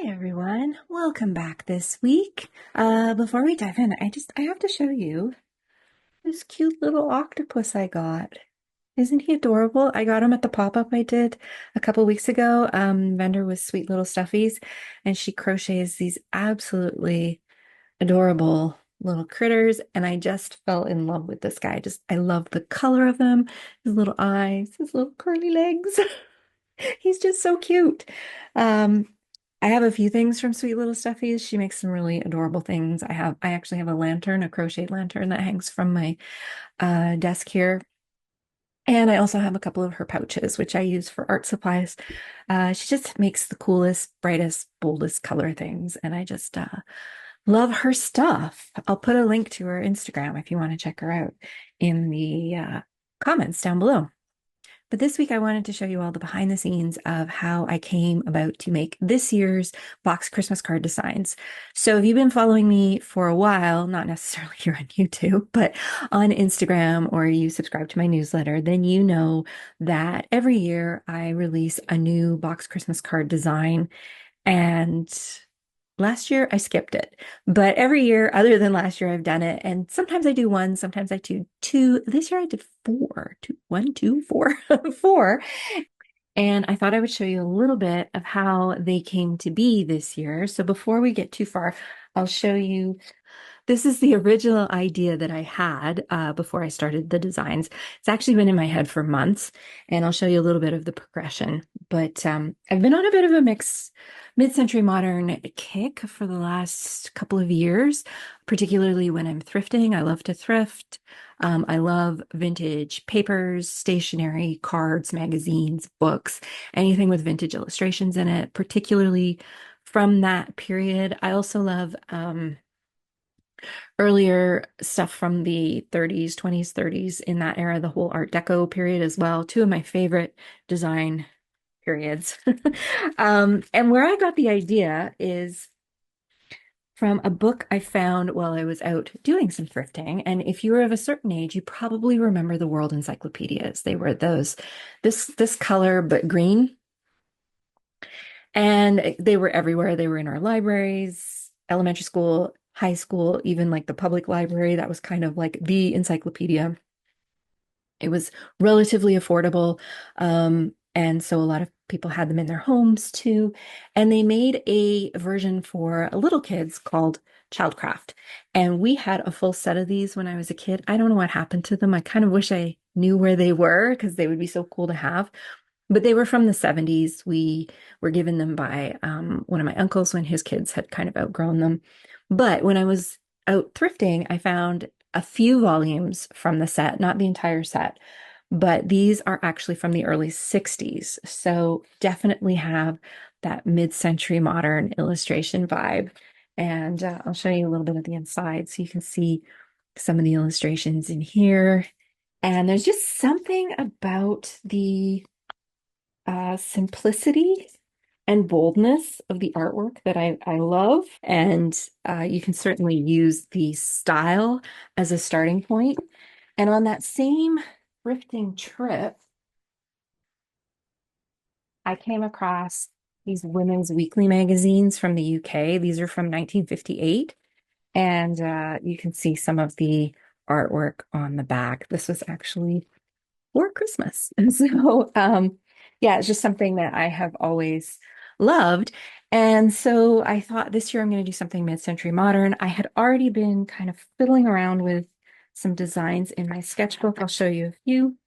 Hey everyone, welcome back this week. Before we dive in, I have to show you this cute little octopus I got. Isn't he adorable? I got him at the pop-up I did a couple weeks ago. Vendor with Sweet Little Stuffies, and she crochets these absolutely adorable little critters, and I just fell in love with this guy. I love the color of him, his little eyes, his little curly legs. He's just so cute. Um, I have a few things from Sweet Little Stuffies. She makes some really adorable things. I actually have a lantern, a crochet lantern that hangs from my desk here. And I also have a couple of her pouches, which I use for art supplies. She just makes the coolest, brightest, boldest color things. And I just love her stuff. I'll put a link to her Instagram if you want to check her out in the comments down below. But this week, I wanted to show you all the behind the scenes of how I came about to make this year's box Christmas card designs. So if you've been following me for a while, not necessarily here on YouTube, but on Instagram, or you subscribe to my newsletter, then you know that every year I release a new box Christmas card design. And last year I skipped it, but every year other than last year I've done it. And sometimes I do one, sometimes I do two. This year I did four, two, one, two, four, four. And I thought I would show you a little bit of how they came to be this year. So before we get too far, I'll show you this is the original idea that I had before I started the designs. It's actually been in my head for months, and I'll show you a little bit of the progression. But I've been on a bit of a mid-century modern kick for the last couple of years, particularly when I'm thrifting. I love to thrift. I love vintage papers, stationery, cards, magazines, books, anything with vintage illustrations in it, particularly from that period. I also love earlier stuff from the 30s, 20s, 30s in that era, the whole Art Deco period as well. Two of my favorite design periods. And where I got the idea is from a book I found while I was out doing some thrifting. And if you were of a certain age, you probably remember the World Encyclopedias. They were this color, but green. And they were everywhere. They were in our libraries, elementary school, high school, even like the public library. That was kind of like the encyclopedia. It was relatively affordable. And so a lot of people had them in their homes too. And they made a version for little kids called Childcraft. And we had a full set of these when I was a kid. I don't know what happened to them. I kind of wish I knew where they were because they would be so cool to have. But they were from the 70s. We were given them by one of my uncles when his kids had kind of outgrown them. But when I was out thrifting, I found a few volumes from the set, not the entire set, but these are actually from the early 60s. So definitely have that mid-century modern illustration vibe. And I'll show you a little bit of the inside so you can see some of the illustrations in here. And there's just something about the simplicity and boldness of the artwork that I love. And you can certainly use the style as a starting point. And on that same thrifting trip, I came across these women's weekly magazines from the UK. These are from 1958. And you can see some of the artwork on the back. This was actually for Christmas. And so, yeah, it's just something that I have always loved. And so I thought this year I'm going to do something mid-century modern. I had already been kind of fiddling around with some designs in my sketchbook. I'll show you a few.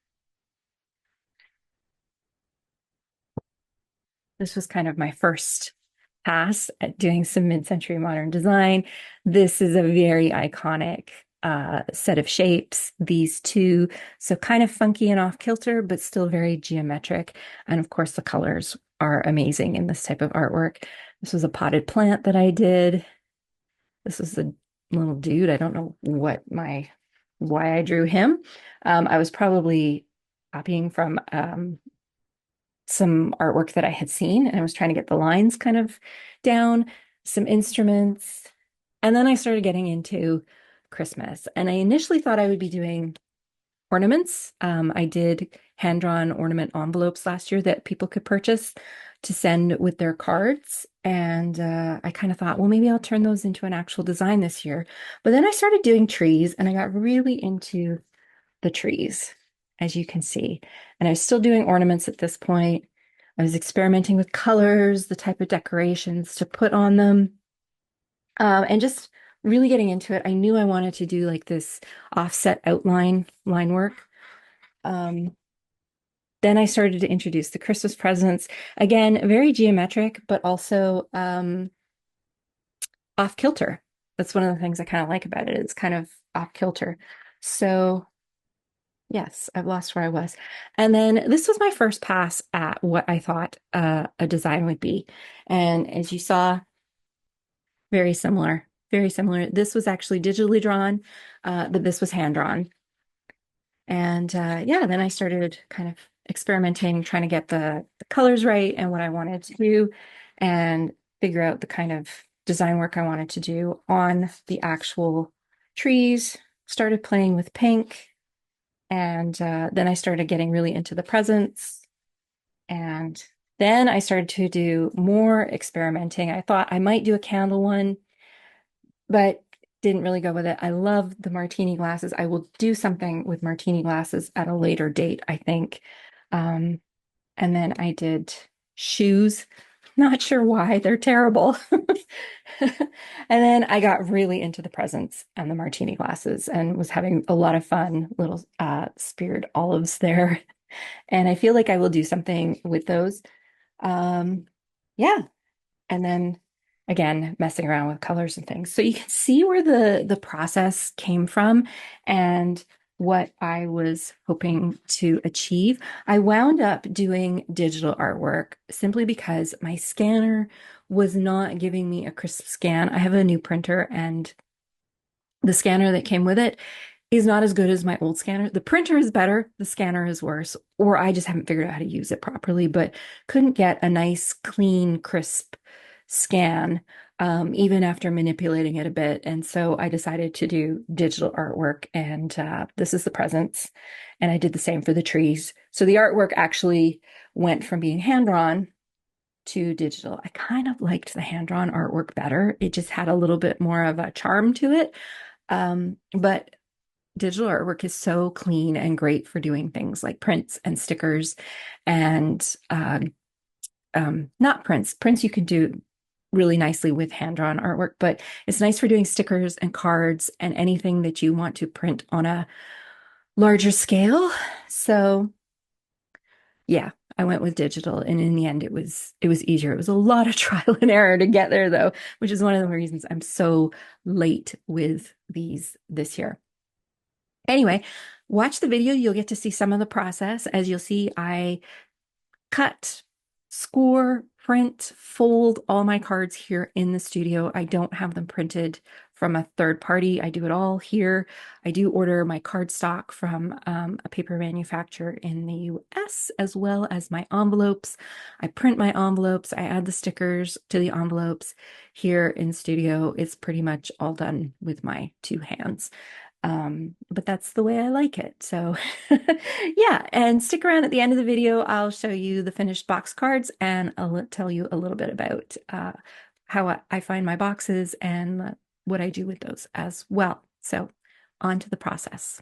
This was kind of my first pass at doing some mid-century modern design. This is a very iconic set of shapes, these two. So kind of funky and off kilter, but still very geometric. And of course, the colors are amazing in this type of artwork. This was a potted plant that I did. This is a little dude. I don't know why I drew him. I was probably copying from some artwork that I had seen, and I was trying to get the lines kind of down, some instruments. And then I started getting into Christmas. And I initially thought I would be doing ornaments. I did hand-drawn ornament envelopes last year that people could purchase to send with their cards. And I kind of thought, well, maybe I'll turn those into an actual design this year. But then I started doing trees and I got really into the trees, as you can see. And I was still doing ornaments at this point. I was experimenting with colors, the type of decorations to put on them, and just really getting into it. I knew I wanted to do like this offset outline line work. Um, then I started to introduce the Christmas presents. Again, very geometric, but also off kilter. That's one of the things I kind of like about it. It's kind of off kilter. So yes, I've lost where I was. And then this was my first pass at what I thought a design would be. And as you saw, very similar, very similar. This was actually digitally drawn, but this was hand drawn. And yeah, then I started kind of experimenting, trying to get the colors right and what I wanted to do and figure out the kind of design work I wanted to do on the actual trees. Started playing with pink. And then I started getting really into the presents. And then I started to do more experimenting. I thought I might do a candle one, but didn't really go with it. I love the martini glasses. I will do something with martini glasses at a later date, I think. Um, and then I did shoes. Not sure why, they're terrible. And then I got really into the presents and the martini glasses and was having a lot of fun, little speared olives there. And I feel like I will do something with those. Um, yeah, and then again messing around with colors and things. So you can see where the process came from and what I was hoping to achieve. I wound up doing digital artwork simply because my scanner was not giving me a crisp scan. I have a new printer and the scanner that came with it is not as good as my old scanner. The printer is better, the scanner is worse, or I just haven't figured out how to use it properly, but couldn't get a nice, clean, crisp scan, even after manipulating it a bit. And so I decided to do digital artwork, and this is the presents. And I did the same for the trees. So the artwork actually went from being hand-drawn to digital. I kind of liked the hand-drawn artwork better. It just had a little bit more of a charm to it. But digital artwork is so clean and great for doing things like prints and stickers and not prints. Prints you can do really nicely with hand-drawn artwork, but it's nice for doing stickers and cards and anything that you want to print on a larger scale. So yeah, I went with digital, and in the end it was easier. It was a lot of trial and error to get there though, which is one of the reasons I'm so late with these this year. Anyway, watch the video. You'll get to see some of the process. As you'll see, I cut, score, print, fold all my cards here in the studio. I don't have them printed from a third party. I do it all here. I do order my cardstock from a paper manufacturer in the US, as well as my envelopes. I print my envelopes. I add the stickers to the envelopes here in studio. It's pretty much all done with my two hands. But that's the way I like it. So yeah, and stick around at the end of the video. I'll show you the finished box cards and I'll tell you a little bit about how I find my boxes and what I do with those as well. So on to the process.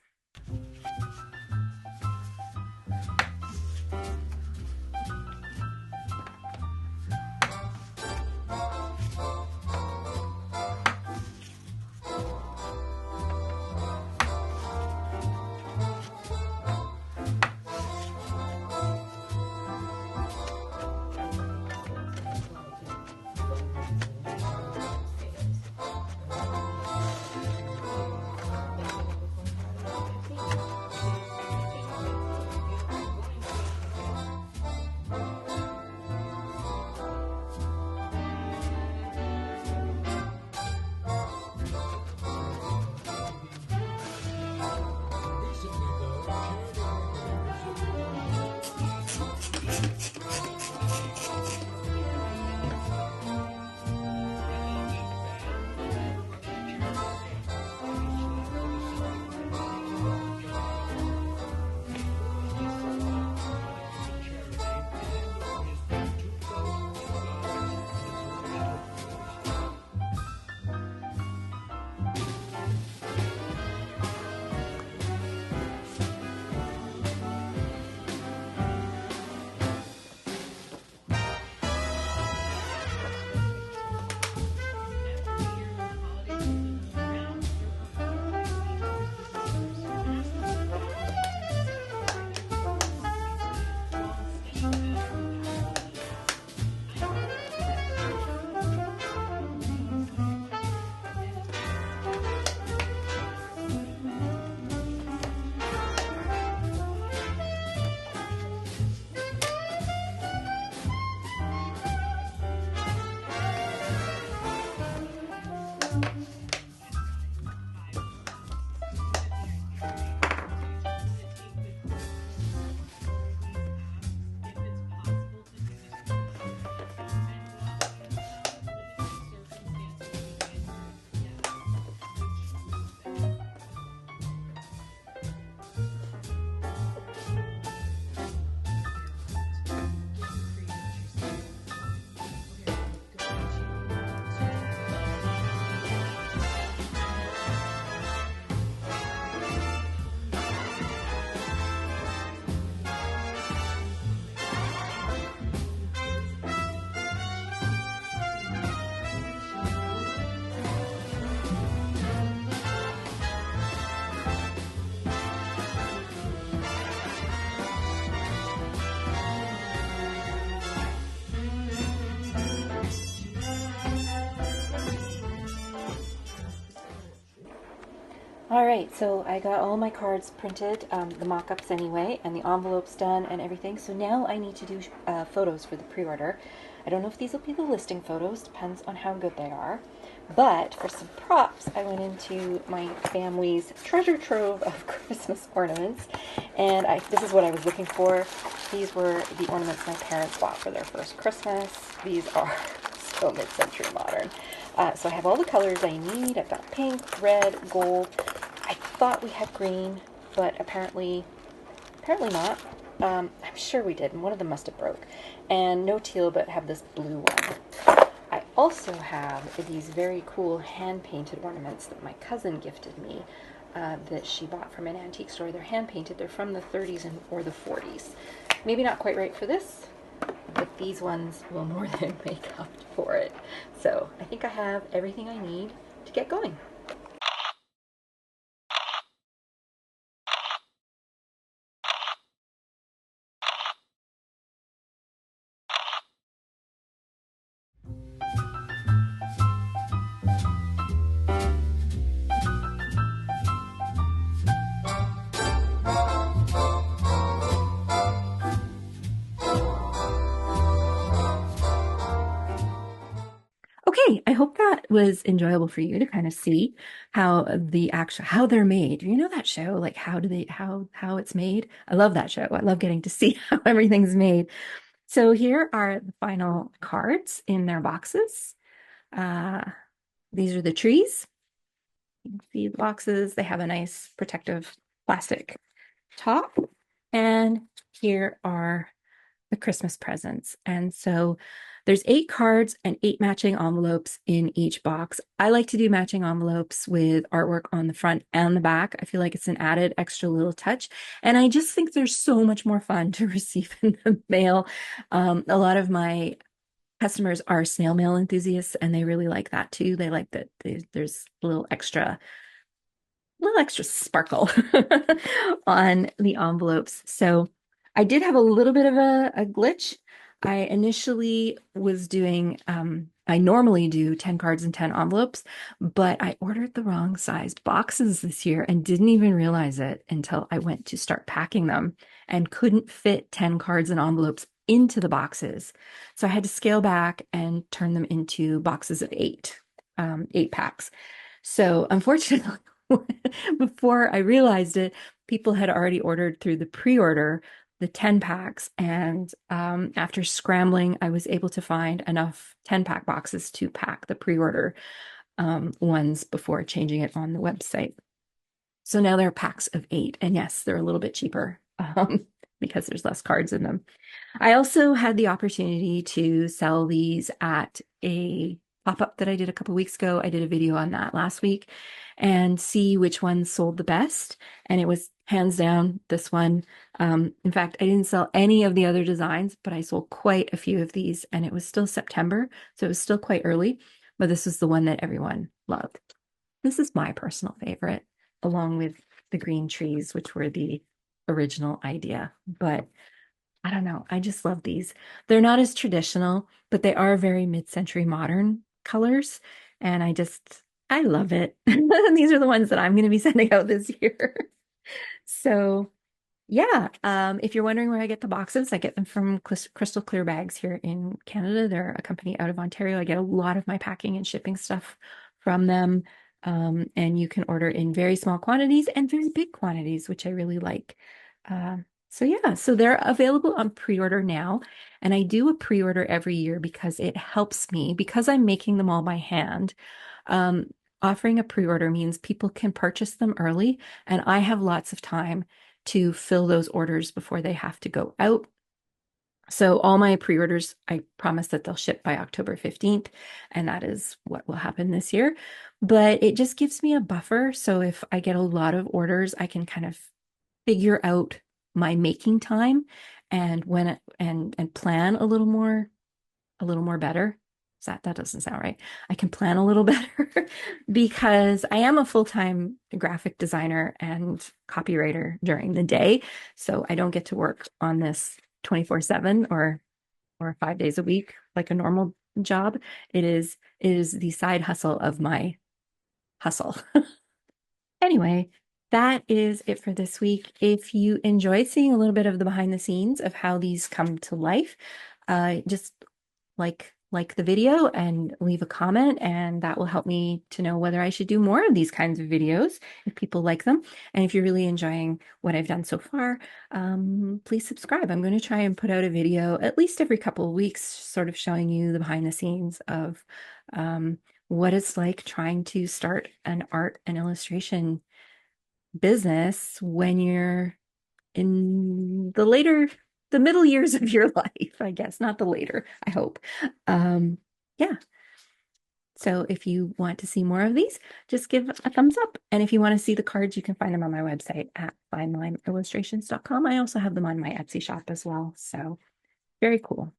All right, so I got all my cards printed, the mock-ups anyway, and the envelopes done and everything. So now I need to do photos for the pre-order. I don't know if these will be the listing photos, depends on how good they are. But for some props, I went into my family's treasure trove of Christmas ornaments, and this is what I was looking for. These were the ornaments my parents bought for their first Christmas. These are so mid-century modern. So I have all the colors I need. I've got pink, red, gold. I thought we had green, but apparently not. I'm sure we did, and one of them must have broke. And no teal, but have this blue one. I also have these very cool hand-painted ornaments that my cousin gifted me, that she bought from an antique store. They're hand-painted. They're from the 30s or the 40s. Maybe not quite right for this, but these ones will more than make up for it. So I think I have everything I need to get going. Okay, I hope that was enjoyable for you to kind of see how they're made. You know that show, like how it's made? I love that show. I love getting to see how everything's made. So here are the final cards in their boxes. Uh, these are the trees. You can see the boxes. They have a nice protective plastic top. And here are the Christmas presents. And so there's 8 cards and 8 matching envelopes in each box. I like to do matching envelopes with artwork on the front and the back. I feel like it's an added extra little touch. And I just think they're so much more fun to receive in the mail. A lot of my customers are snail mail enthusiasts, and they really like that too. They like that there's a little extra sparkle on the envelopes. So I did have a little bit of a glitch. I initially was doing, I normally do 10 cards and 10 envelopes, but I ordered the wrong sized boxes this year and didn't even realize it until I went to start packing them and couldn't fit 10 cards and envelopes into the boxes. So I had to scale back and turn them into boxes of 8, 8 packs. So unfortunately, before I realized it, people had already ordered through the pre-order the 10 packs. And after scrambling, I was able to find enough 10-pack boxes to pack the pre-order ones before changing it on the website. So now there are packs of 8. And yes, they're a little bit cheaper because there's less cards in them. I also had the opportunity to sell these at a pop-up that I did a couple weeks ago. I did a video on that last week and see which ones sold the best. And it was hands down this one. In fact, I didn't sell any of the other designs, but I sold quite a few of these, and it was still September, so it was still quite early, but this is the one that everyone loved. This is my personal favorite, along with the green trees, which were the original idea. But I don't know. I just love these. They're not as traditional, but they are very mid-century modern colors. And I love it. These are the ones that I'm going to be sending out this year. So yeah, if you're wondering where I get the boxes, I get them from Crystal Clear Bags here in Canada. They're a company out of Ontario. I get a lot of my packing and shipping stuff from them. And you can order in very small quantities and very big quantities, which I really like. So yeah, so they're available on pre-order now. And I do a pre-order every year because it helps me, because I'm making them all by hand. Um, Offering a pre-order means people can purchase them early, and I have lots of time to fill those orders before they have to go out. So all my pre-orders, I promise that they'll ship by October 15th, and that is what will happen this year. But it just gives me a buffer. So if I get a lot of orders, I can kind of figure out my making time and and plan a little more better. That doesn't sound right. I can plan a little better because I am a full-time graphic designer and copywriter during the day. So I don't get to work on this 24/7 or 5 days a week like a normal job. It is the side hustle of my hustle. Anyway, that is it for this week. If you enjoyed seeing a little bit of the behind the scenes of how these come to life, just like the video and leave a comment, and that will help me to know whether I should do more of these kinds of videos if people like them. And if you're really enjoying what I've done so far, please subscribe. I'm going to try and put out a video at least every couple of weeks, sort of showing you the behind the scenes of what it's like trying to start an art and illustration business when you're in the middle years of your life, I guess, not the later, I hope. Um, yeah. So if you want to see more of these, just give a thumbs up. And if you want to see the cards, you can find them on my website at finelineillustrations.com. I also have them on my Etsy shop as well. So very cool.